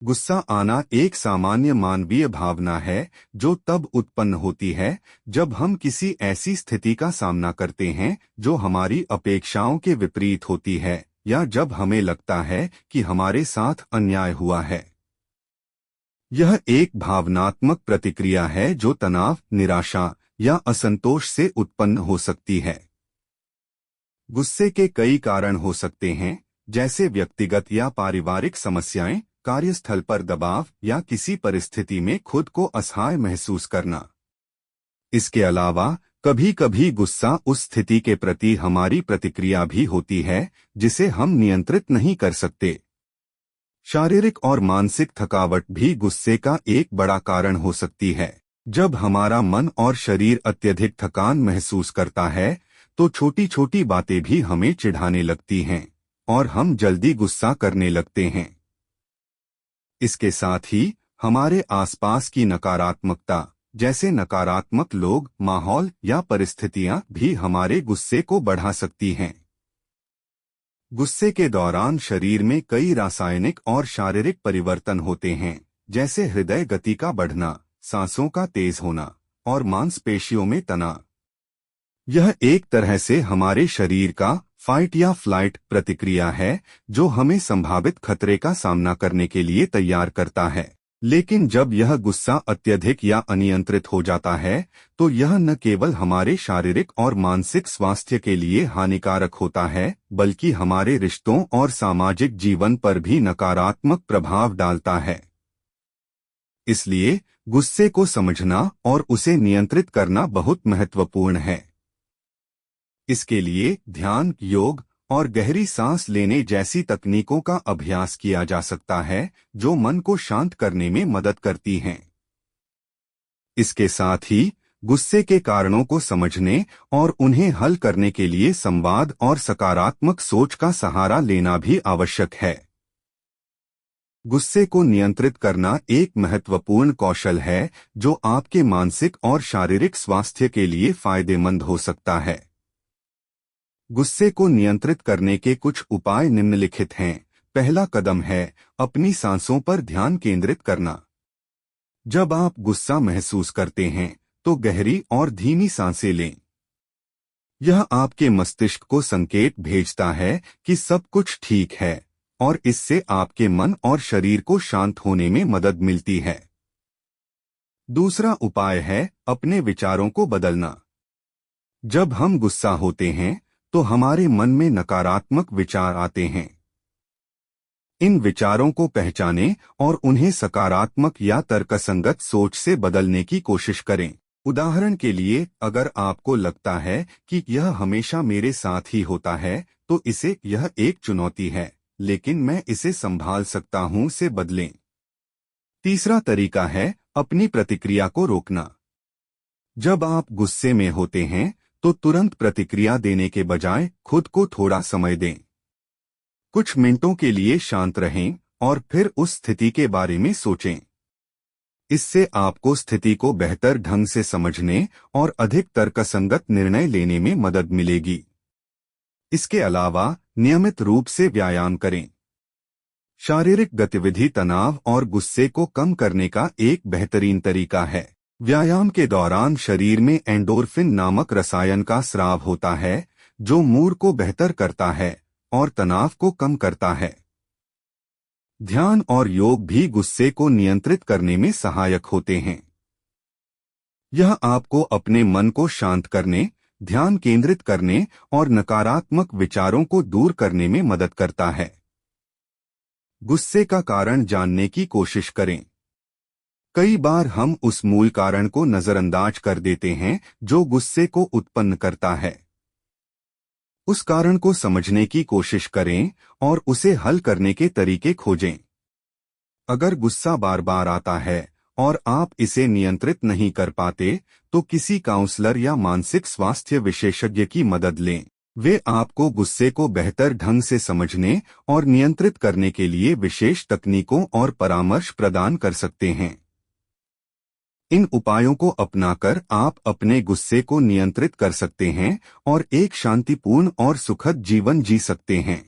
गुस्सा आना एक सामान्य मानवीय भावना है जो तब उत्पन्न होती है जब हम किसी ऐसी स्थिति का सामना करते हैं जो हमारी अपेक्षाओं के विपरीत होती है या जब हमें लगता है कि हमारे साथ अन्याय हुआ है। यह एक भावनात्मक प्रतिक्रिया है जो तनाव, निराशा या असंतोष से उत्पन्न हो सकती है। गुस्से के कई कारण हो सकते हैं, जैसे व्यक्तिगत या पारिवारिक समस्याएं, कार्यस्थल पर दबाव या किसी परिस्थिति में खुद को असहाय महसूस करना। इसके अलावा कभी कभी गुस्सा उस स्थिति के प्रति हमारी प्रतिक्रिया भी होती है जिसे हम नियंत्रित नहीं कर सकते। शारीरिक और मानसिक थकावट भी गुस्से का एक बड़ा कारण हो सकती है। जब हमारा मन और शरीर अत्यधिक थकान महसूस करता है तो छोटी छोटी बातें भी हमें चिढ़ाने लगती हैं और हम जल्दी गुस्सा करने लगते हैं। इसके साथ ही हमारे आसपास की नकारात्मकता, जैसे नकारात्मक लोग, माहौल या परिस्थितियां भी हमारे गुस्से को बढ़ा सकती हैं। गुस्से के दौरान शरीर में कई रासायनिक और शारीरिक परिवर्तन होते हैं, जैसे हृदय गति का बढ़ना, सांसों का तेज होना और मांसपेशियों में तनाव। यह एक तरह से हमारे शरीर का फाइट या फ्लाइट प्रतिक्रिया है जो हमें संभावित खतरे का सामना करने के लिए तैयार करता है। लेकिन जब यह गुस्सा अत्यधिक या अनियंत्रित हो जाता है तो यह न केवल हमारे शारीरिक और मानसिक स्वास्थ्य के लिए हानिकारक होता है, बल्कि हमारे रिश्तों और सामाजिक जीवन पर भी नकारात्मक प्रभाव डालता है। इसलिए गुस्से को समझना और उसे नियंत्रित करना बहुत महत्वपूर्ण है। इसके लिए ध्यान, योग और गहरी सांस लेने जैसी तकनीकों का अभ्यास किया जा सकता है जो मन को शांत करने में मदद करती हैं। इसके साथ ही गुस्से के कारणों को समझने और उन्हें हल करने के लिए संवाद और सकारात्मक सोच का सहारा लेना भी आवश्यक है। गुस्से को नियंत्रित करना एक महत्वपूर्ण कौशल है जो आपके मानसिक और शारीरिक स्वास्थ्य के लिए फायदेमंद हो सकता है। गुस्से को नियंत्रित करने के कुछ उपाय निम्नलिखित हैं। पहला कदम है अपनी सांसों पर ध्यान केंद्रित करना। जब आप गुस्सा महसूस करते हैं तो गहरी और धीमी सांसें लें। यह आपके मस्तिष्क को संकेत भेजता है कि सब कुछ ठीक है और इससे आपके मन और शरीर को शांत होने में मदद मिलती है। दूसरा उपाय है अपने विचारों को बदलना। जब हम गुस्सा होते हैं तो हमारे मन में नकारात्मक विचार आते हैं। इन विचारों को पहचानें और उन्हें सकारात्मक या तर्कसंगत सोच से बदलने की कोशिश करें। उदाहरण के लिए, अगर आपको लगता है कि यह हमेशा मेरे साथ ही होता है, तो इसे यह एक चुनौती है, लेकिन मैं इसे संभाल सकता हूं से बदलें। तीसरा तरीका है अपनी प्रतिक्रिया को रोकना। जब आप गुस्से में होते हैं तो तुरंत प्रतिक्रिया देने के बजाय खुद को थोड़ा समय दें। कुछ मिनटों के लिए शांत रहें और फिर उस स्थिति के बारे में सोचें। इससे आपको स्थिति को बेहतर ढंग से समझने और अधिक तर्कसंगत निर्णय लेने में मदद मिलेगी। इसके अलावा नियमित रूप से व्यायाम करें। शारीरिक गतिविधि तनाव और गुस्से को कम करने का एक बेहतरीन तरीका है। व्यायाम के दौरान शरीर में एंडोर्फिन नामक रसायन का स्राव होता है जो मूड को बेहतर करता है और तनाव को कम करता है। ध्यान और योग भी गुस्से को नियंत्रित करने में सहायक होते हैं। यह आपको अपने मन को शांत करने, ध्यान केंद्रित करने और नकारात्मक विचारों को दूर करने में मदद करता है। गुस्से का कारण जानने की कोशिश करें। कई बार हम उस मूल कारण को नजरअंदाज कर देते हैं जो गुस्से को उत्पन्न करता है। उस कारण को समझने की कोशिश करें और उसे हल करने के तरीके खोजें। अगर गुस्सा बार बार आता है और आप इसे नियंत्रित नहीं कर पाते, तो किसी काउंसलर या मानसिक स्वास्थ्य विशेषज्ञ की मदद लें। वे आपको गुस्से को बेहतर ढंग से समझने और नियंत्रित करने के लिए विशेष तकनीकों और परामर्श प्रदान कर सकते हैं। इन उपायों को अपनाकर आप अपने गुस्से को नियंत्रित कर सकते हैं और एक शांतिपूर्ण और सुखद जीवन जी सकते हैं।